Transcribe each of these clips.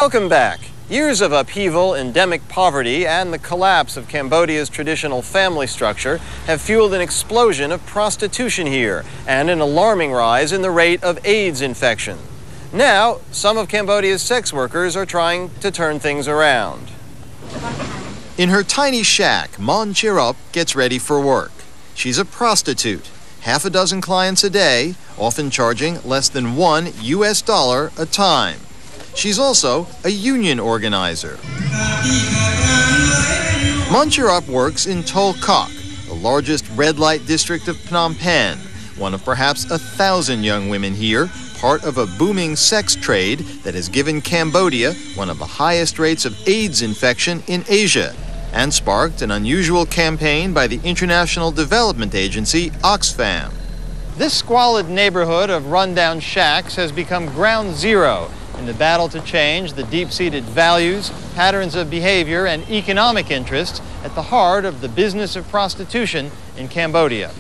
Welcome back. Years of upheaval, endemic poverty, and the collapse of Cambodia's traditional family structure have fueled an explosion of prostitution here and an alarming rise in the rate of AIDS infection. Now, some of Cambodia's sex workers are trying to turn things around. In her tiny shack, Mon Chirop gets ready for work. She's a prostitute, half a dozen clients a day, often charging less than $1 a time. She's also a union organizer. Mon Chirop works in Tol Kok, the largest red light district of Phnom Penh, one of perhaps 1,000 young women here, part of a booming sex trade that has given Cambodia one of the highest rates of AIDS infection in Asia, and sparked an unusual campaign by the International Development Agency, Oxfam. This squalid neighborhood of rundown shacks has become ground zero in the battle to change the deep-seated values, patterns of behavior, and economic interests at the heart of the business of prostitution in Cambodia.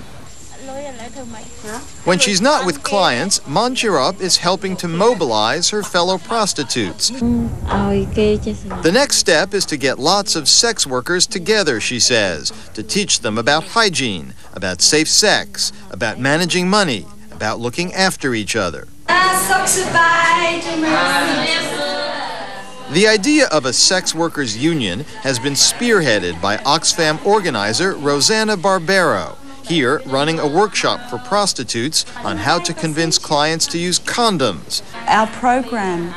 When she's not with clients, Mon Chirop is helping to mobilize her fellow prostitutes. The next step is to get lots of sex workers together, she says, to teach them about hygiene, about safe sex, about managing money, about looking after each other. The idea of a sex workers' union has been spearheaded by Oxfam organizer Rosanna Barbero, here running a workshop for prostitutes on how to convince clients to use condoms. Our program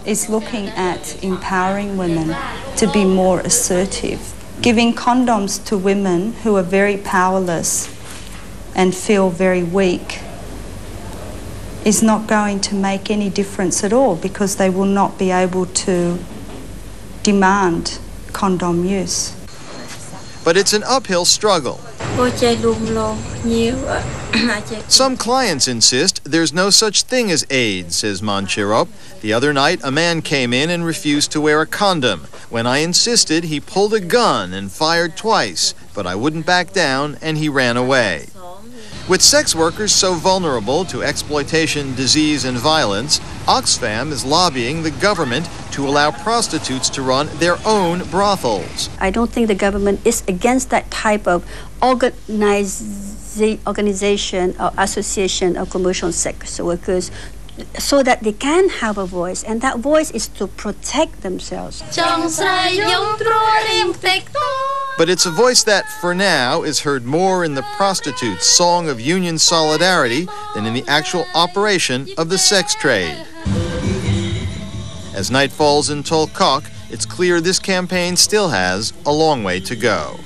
is looking at empowering women to be more assertive. Giving condoms to women who are very powerless and feel very weak is not going to make any difference at all, because they will not be able to demand condom use. But it's an uphill struggle. Some clients insist there's no such thing as AIDS, says Mon Chirop. The other night, a man came in and refused to wear a condom. When I insisted, he pulled a gun and fired twice, but I wouldn't back down and he ran away. With sex workers so vulnerable to exploitation, disease, and violence, Oxfam is lobbying the government to allow prostitutes to run their own brothels. I don't think the government is against that type of organization or association of commercial sex workers, so that they can have a voice, and that voice is to protect themselves. But it's a voice that, for now, is heard more in the prostitutes' song of union solidarity than in the actual operation of the sex trade. As night falls in Tol Kok, it's clear this campaign still has a long way to go.